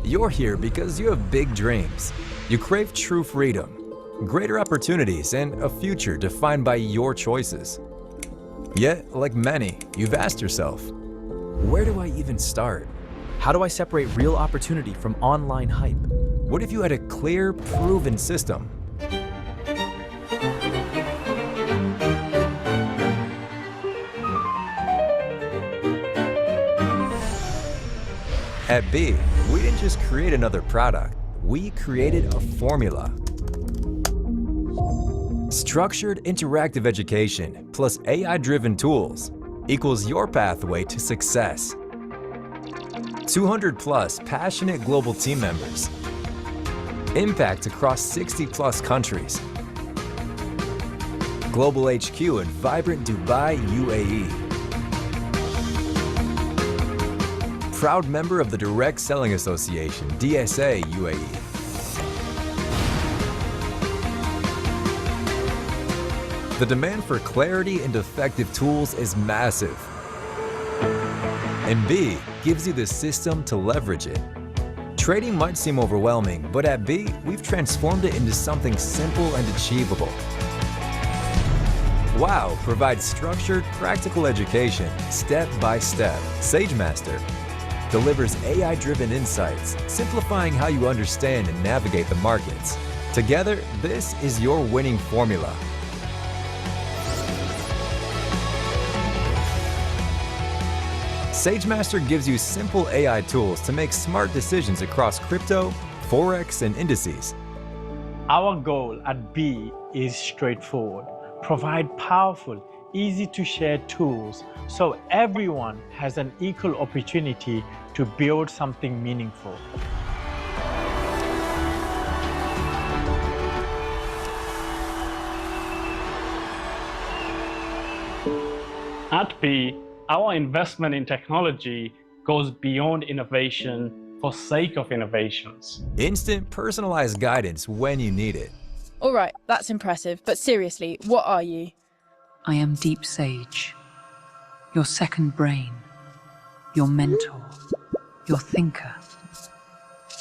You're here because you have big dreams. You crave true freedom, greater opportunities, and a future defined by your choices. Yet, like many, you've asked yourself, where do I even start? How do I separate real opportunity from online hype? What if you had a clear, proven system? At B, we didn't just create another product, we created a formula. Structured interactive education plus AI-driven tools equals your pathway to success. 200+ passionate global team members. Impact across 60+ countries. Global HQ in vibrant Dubai, UAE. Proud member of the Direct Selling Association, DSA, UAE. The demand for clarity and effective tools is massive. And B gives you the system to leverage it. Trading might seem overwhelming, but at B, we've transformed it into something simple and achievable. Wow provides structured, practical education, step by step. SageMaster delivers AI-driven insights, simplifying how you understand and navigate the markets. Together, this is your winning formula. SageMaster gives you simple AI tools to make smart decisions across crypto, Forex, and indices. Our goal at B is straightforward. Provide powerful, easy-to-share tools so everyone has an equal opportunity to build something meaningful. At B, our investment in technology goes beyond innovation for sake of innovations. Instant, personalized guidance when you need it. All right, that's impressive, but seriously, what are you? I am Deep Sage, your second brain, your mentor, your thinker.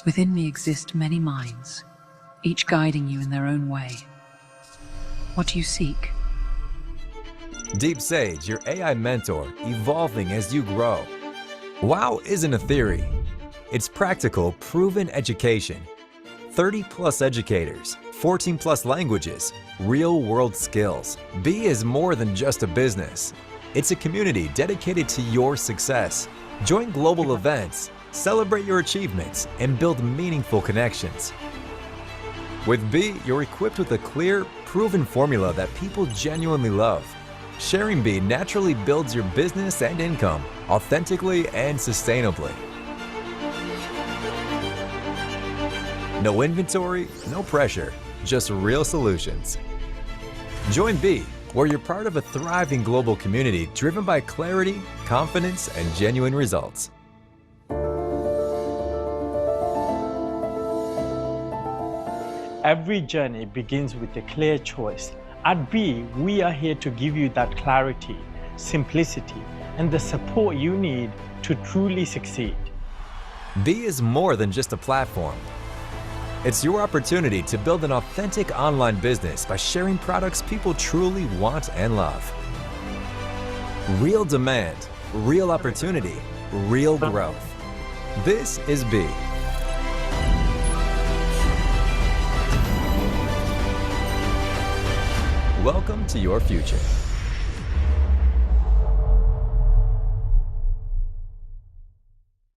Within me exist many minds, each guiding you in their own way. What do you seek? Deep Sage, your AI mentor, evolving as you grow. WOW isn't a theory. It's practical, proven education. 30+ educators, 14+ languages, real-world skills. B is more than just a business. It's a community dedicated to your success. Join global events, celebrate your achievements, and build meaningful connections. With B, you're equipped with a clear, proven formula that people genuinely love. Sharing B naturally builds your business and income, authentically and sustainably. No inventory, no pressure, just real solutions. Join B, where you're part of a thriving global community driven by clarity, confidence, and genuine results. Every journey begins with a clear choice. At B, we are here to give you that clarity, simplicity, and the support you need to truly succeed. B is more than just a platform. It's your opportunity to build an authentic online business by sharing products people truly want and love. Real demand, real opportunity, real growth. This is B. Welcome to your future.